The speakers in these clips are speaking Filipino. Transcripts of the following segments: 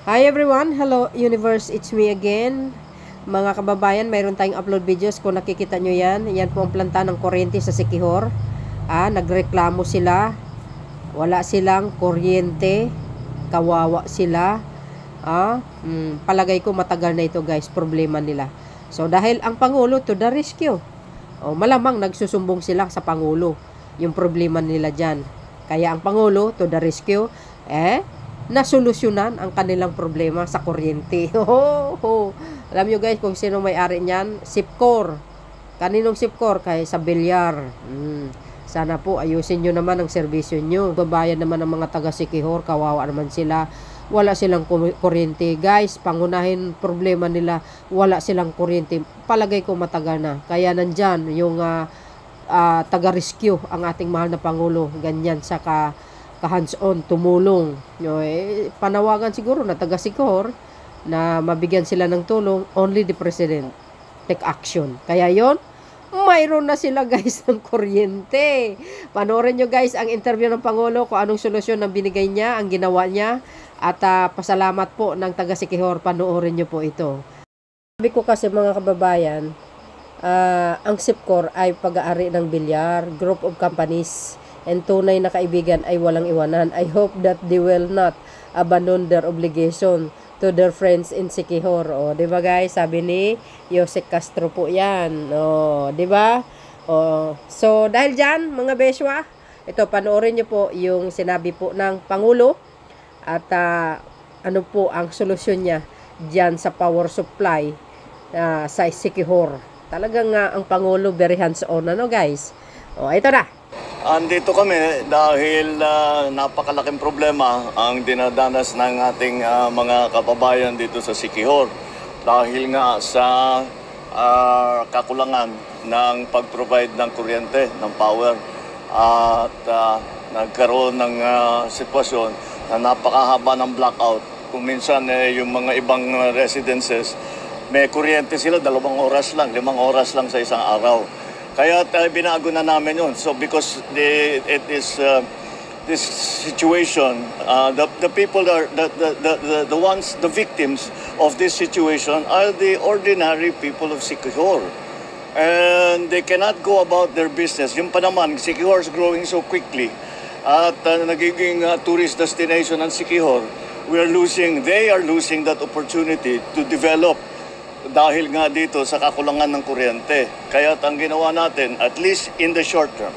Hi everyone! Hello universe! It's me again. Mga kababayan, mayroon tayong upload videos. Kung nakikita nyo yan, yan po ang planta ng kuryente sa Siquijor. Nagreklamo sila. Wala silang kuryente. Kawawa sila. Palagay ko matagal na ito guys, problema nila. So dahil ang Pangulo to the rescue. Malamang nagsusumbong sila sa Pangulo. Yung problema nila dyan. Kaya ang Pangulo to the rescue, nasolusyonan ang kanilang problema sa kuryente. Alam nyo guys kung sino may-ari niyan? Sipcor. Kaninong Sipcor? Kay sa Bilyar. Sana po ayusin nyo naman ang serbisyo nyo. Babayan naman ng mga taga Siquijor. Kawawa naman sila. Wala silang kuryente. Guys, pangunahin problema nila. Wala silang kuryente. Palagay ko matagal na. Kaya nandyan yung taga-rescue ang ating mahal na Pangulo. Ganyan sa hands-on, tumulong. Panawagan siguro na taga Siquijor na mabigyan sila ng tulong. Only the President take action. Kaya yon, mayroon na sila guys ng kuryente. Panoorin nyo guys ang interview ng Pangulo kung anong solusyon ang binigay niya, ang ginawa niya. At pasalamat po ng taga Siquijor. Panoorin nyo po ito. Sabi ko kasi mga kababayan, ang Sipcor ay pag-aari ng Bilyar, group of companies, and tunay na kaibigan ay walang iwanan. I hope that they will not abandon their obligation to their friends in Siquijor. Diba guys? Sabi ni Jose Castro po yan. Diba? So, dahil dyan, mga beswa, ito, panoorin nyo po yung sinabi po ng Pangulo at ano po ang solusyon niya dyan sa power supply sa Siquijor. Talagang ang Pangulo very hands-on, guys? Ito na. Andito kami dahil napakalaking problema ang dinadanas ng ating mga kababayan dito sa Siquijor dahil nga sa kakulangan ng pag-provide ng kuryente, ng power, at nagkaroon ng sitwasyon na napakahaba ng blackout. Kung minsan yung mga ibang residences may kuryente sila 2 oras lang, 5 oras lang sa isang araw. Kaya binago na namin yun. So because it is this situation, the people are the ones, the victims of this situation are the ordinary people of Siquijor, and they cannot go about their business. Yung pa naman, Siquijor is growing so quickly at nagiging tourist destination ng Siquijor. They are losing that opportunity to develop dahil nga dito sa kakulangan ng kuryente. Kaya ang ginawa natin, at least in the short term,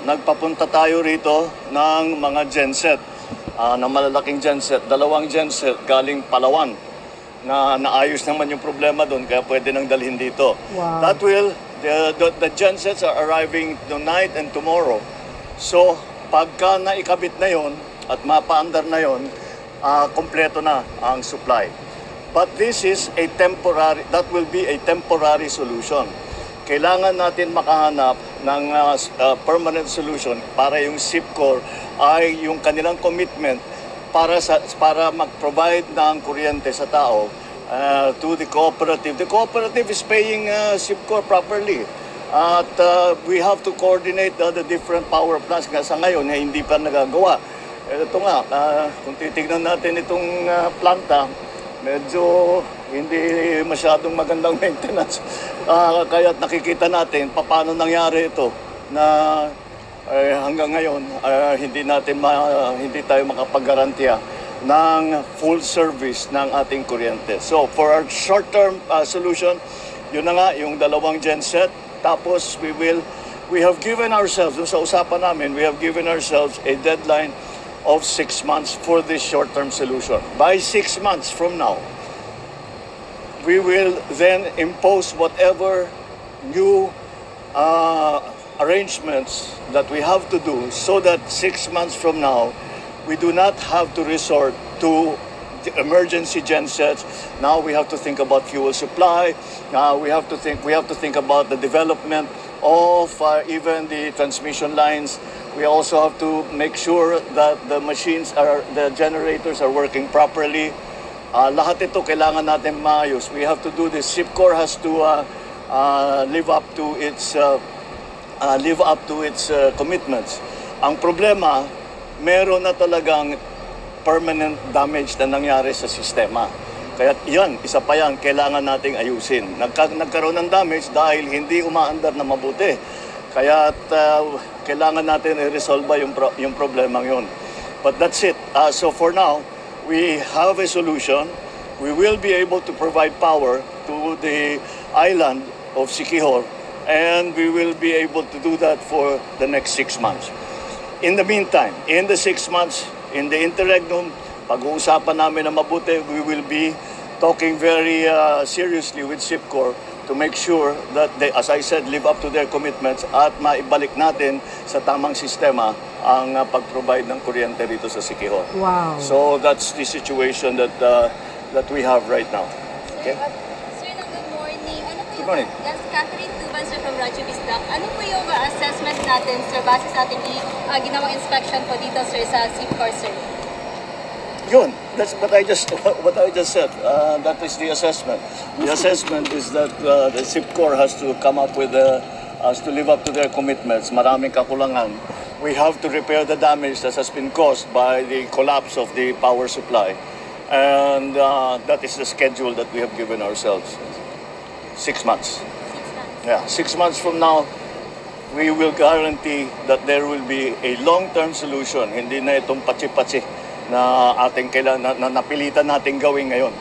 nagpapunta tayo rito ng mga genset, na malalaking genset, 2 genset galing Palawan, na naayos naman yung problema doon, kaya pwede nang dalhin dito. Wow. That will, the gensets are arriving tonight and tomorrow. So, pagka naikabit na yon at mapaandar na yon, kompleto na ang supply. But this is a temporary, that will be a temporary solution. Kailangan natin makahanap ng permanent solution para yung Sipcor ay yung kanilang commitment para mag-provide ng kuryente sa tao to the cooperative. The cooperative is paying Sipcor properly. At we have to coordinate the different power plants nga sa ngayon hindi pa nagagawa. Ito nga, kung titignan natin itong planta, medyo hindi masyadong magandang maintenance. Kaya nakikita natin paano nangyari ito na hanggang ngayon hindi tayo makapag-garantiya ng full service ng ating kuryente. So for our short-term solution, yun na nga, yung 2 genset. Tapos we have given ourselves, sa usapan namin, we have given ourselves a deadline of 6 months for this short-term solution. By 6 months from now, we will then impose whatever new arrangements that we have to do so that 6 months from now, we do not have to resort to the emergency gensets. Now we have to think about fuel supply. Now we have to think about the development of even the transmission lines. We also have to make sure that the generators are working properly. Lahat ito kailangan natin maayos. We have to do this. Sipcor has to live up to its commitments. Ang problema, meron na talagang permanent damage na nangyari sa sistema. Kaya yan, isa pa yan, kailangan nating ayusin. Nagkaroon ng damage dahil hindi umaandar na mabuti. Kaya kailangan natin i-resolve yung problemang yun. But that's it. So for now, we have a solution. We will be able to provide power to the island of Siquijor, and we will be able to do that for the next 6 months. In the meantime, in the 6 months, in the interregnum, pag-uusapan namin na mabuti, we will be talking very seriously with SIPCOR to make sure that they, as I said, live up to their commitments at maibalik natin sa tamang sistema ang pag-provide ng kuryente dito sa Siquijor. Wow. So that's the situation that we have right now. Okay? Sir, good morning. Ano po Good morning. Yes, Catherine Tuban, sir, from Radyo Bisdak. Ano po yung assessment natin, sir, base sa ating ginawang inspection po dito, sir, sa SIPCOR, sir? Yun, that's what I just said. That is the assessment. The assessment is that the SIPCOR has to come up with has to live up to their commitments. Maraming kakulangan. We have to repair the damage that has been caused by the collapse of the power supply, and that is the schedule that we have given ourselves. 6 months. 6 months. Yeah, 6 months from now, we will guarantee that there will be a long-term solution. Hindi na itong patsi-patsi na ating kailangan na napilitan natin gawin ngayon.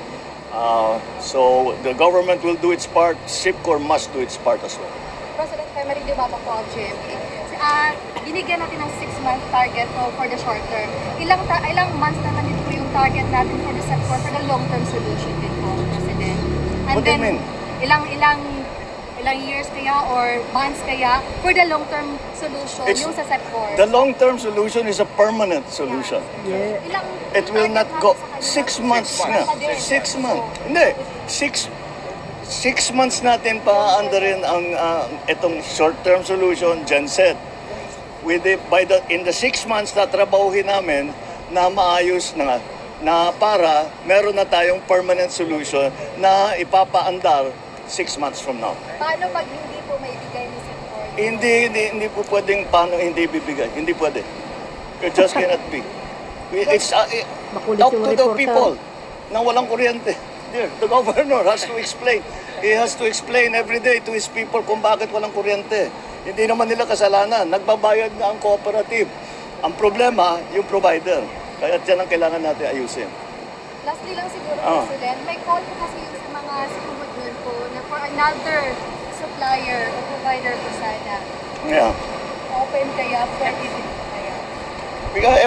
So the government will do its part. SIPCOR must do its part as well. President Carmary Dumama po ang GMA. Binigyan natin ng 6-month target po for the short term. Ilang months naman dito po yung target natin for the SIPCOR for the long-term solution din po, President. And What do you then, mean? ilang years kaya or months kaya for the long-term solution yung sa SIPCOR? The long-term solution is a permanent solution. Yeah. It will not go 6 months nga. 6 months. Hindi. 6 months natin pa-andarin ang itong short-term solution, Jen said. In the 6 months na trabahuhin namin na maayos na para meron na tayong permanent solution na ipapaandar 6 months from now. Paano pag hindi po may bigay ni SIPCOR? Hindi po pwedeng paano hindi bibigay. Hindi pwede. It just cannot be. It's Makulit up yung to the reporter. people na walang kuryente. There, the governor has to explain. He has to explain every day to his people kung bakit walang kuryente. Hindi naman nila kasalanan. Nagbabayad na ang cooperative. Ang problema, yung provider. Kaya yan ang kailangan natin ayusin. Lastly lang siguro, President, may call po kasi yung sa mga sumudun po na for another supplier o provider po sana. Yeah. Open kaya, pwede din po kaya. Because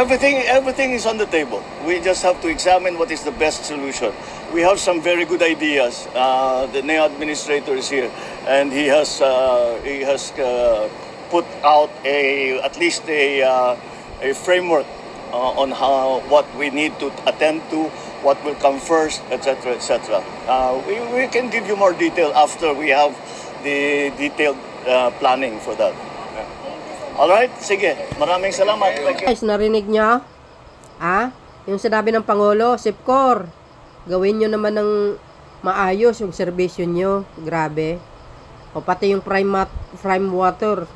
everything is on the table. We just have to examine what is the best solution. We have some very good ideas. The NEA administrator is here, and he has put out at least a framework on what we need to attend to, what will come first, etc., etc. We can give you more detail after we have the detailed planning for that. All right, sige. Maraming salamat. Thank you. Guys, narinig nyo? Yung sinabi ng Pangulo, SIPCOR, gawin nyo naman ng maayos yung serbisyo nyo. Grabe. O pati yung prime water,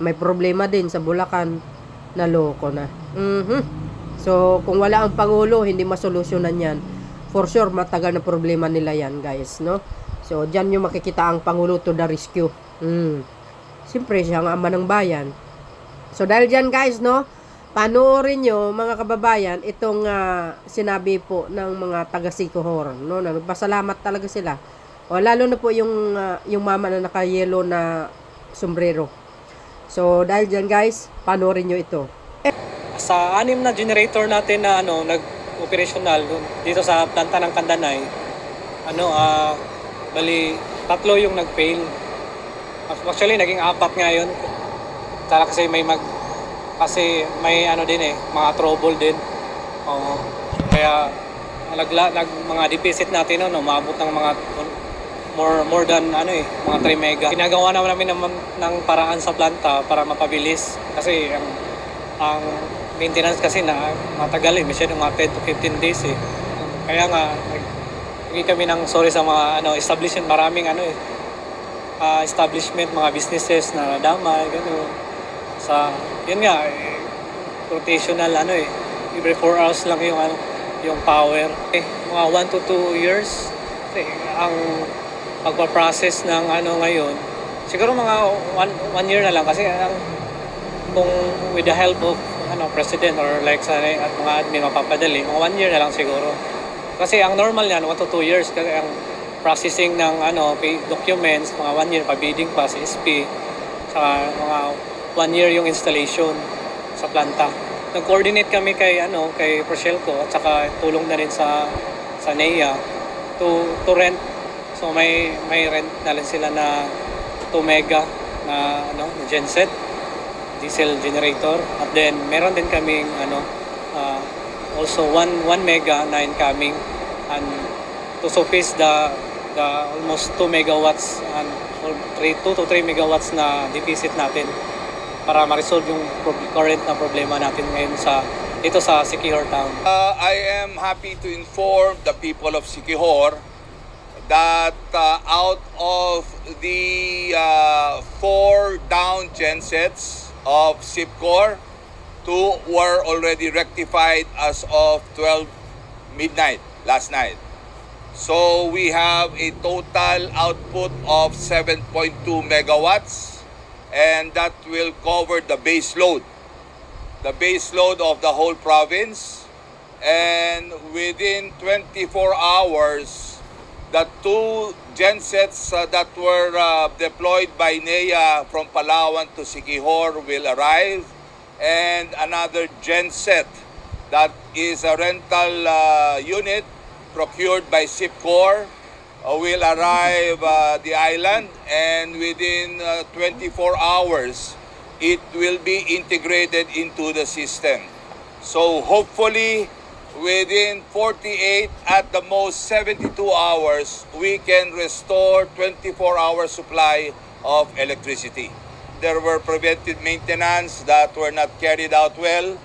may problema din sa Bulacan. Naloko na. So, kung wala ang Pangulo, hindi masolusyonan yan. For sure, matagal na problema nila yan, guys, no? So, dyan yung makikita ang Pangulo to the rescue. Siyempre, siya ang ama ng bayan. So, dahil dyan, guys, no? Panoorin nyo, mga kababayan, itong sinabi po ng mga taga-Siquijor, no? Na nagpasalamat talaga sila. O, lalo na po yung mama na naka-yellow na sombrero. So, dahil dyan, guys, panoorin nyo ito. Sa 6 na generator natin na nag-operational dito sa planta ng Kandanay, bali 3 yung nag-fail. Actually, naging 4 ngayon. Kasi may mga trouble din. Kaya mga deficit natin umabot ng mga more than mga 3 mega. Ginagawa namin ng paraan sa planta para mapabilis kasi ang maintenance kasi na matagal masyadong mga 10 to 15 days Kaya nga naging kami ng sorry sa mga establishment, maraming establishment, mga businesses na nadamay, gano'n. Yun nga, rotational every 4 hours lang yung ano, yung power. Mga 1 to 2 years ang pagpa-process ng ano ngayon. Siguro mga 1 year na lang kasi kung with the help of president or like sa at mga admin mapapadali, mga 1 year na lang siguro. Kasi ang normal niyan 1 to 2 years kasi ang processing ng documents mga 1 year pa bidding pa sa SP. Saka mga 1 year yung installation sa planta. Nag-coordinate kami kay Procelco at saka tulong na rin sa NEA to rent. So may rent na rin sila na 2 mega na genset, diesel generator, at then meron din kaming also 1 mega na incoming, and to suffice the almost 2 megawatts and 2 to 3 megawatts na deficit natin para ma-resolve yung current na problema natin ngayon dito sa Siquijor Town. I am happy to inform the people of Siquijor that out of the 4 down gensets of SIPCOR, 2 were already rectified as of 12 midnight last night. So we have a total output of 7.2 megawatts, and that will cover the base load of the whole province. And within 24 hours, the 2 gensets that were deployed by NEA from Palawan to Siquijor will arrive, and another genset that is a rental unit procured by SIPCOR will arrive the island, and within 24 hours it will be integrated into the system. So hopefully within 48 at the most 72 hours we can restore 24-hour supply of electricity. There were preventive maintenance that were not carried out well,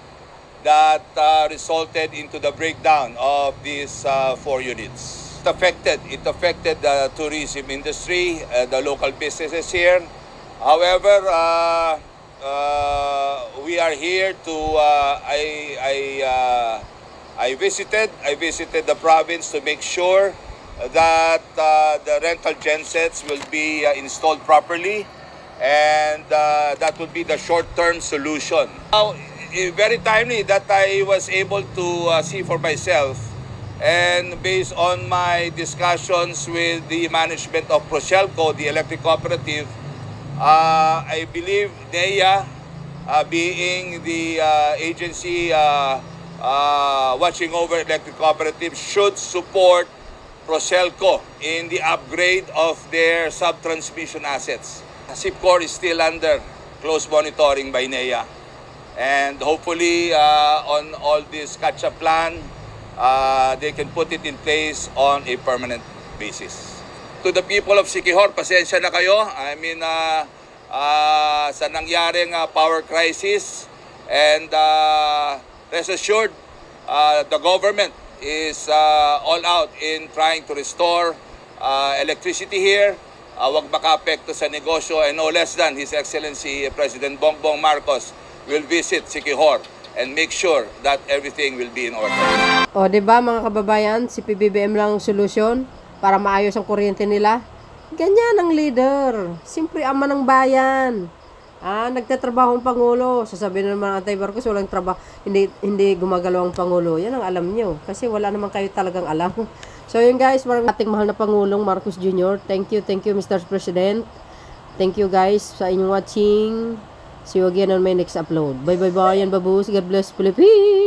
that resulted into the breakdown of these 4 units. It affected the tourism industry, the local businesses here. However, we are here to. I visited the province to make sure that the rental gensets will be installed properly, and that will be the short-term solution. Now, very timely that I was able to see for myself, and based on my discussions with the management of Procelco, the electric cooperative, I believe NEA, being the agency watching over electric cooperatives, should support Procelco in the upgrade of their sub-transmission assets. SIPCOR is still under close monitoring by NEA. And hopefully, on all this catch-up plan, they can put it in place on a permanent basis. To the people of Siquijor, pasensya na kayo. I mean, sa nangyaring power crisis, and rest assured, the government is all out in trying to restore electricity here. Wag maka-apekto sa negosyo, and no less than His Excellency President Bongbong Marcos will visit Siquijor and make sure that everything will be in order. O, di ba mga kababayan, si PBBM lang ang solusyon para maayos ang kuryente nila? Ganyan ang leader. Siyempre, ama ng bayan. Nagtatrabaho ang Pangulo. Sasabihin naman ng Antay Marcos, walang trabaho, hindi gumagalaw ang Pangulo. Yan ang alam nyo. Kasi wala naman kayo talagang alam. So yun guys, marang ating mahal na Pangulong Marcos Jr. Thank you Mr. President. Thank you guys sa inyong watching. See you again on my next upload. Bye bye bye and babus. God bless Philippines.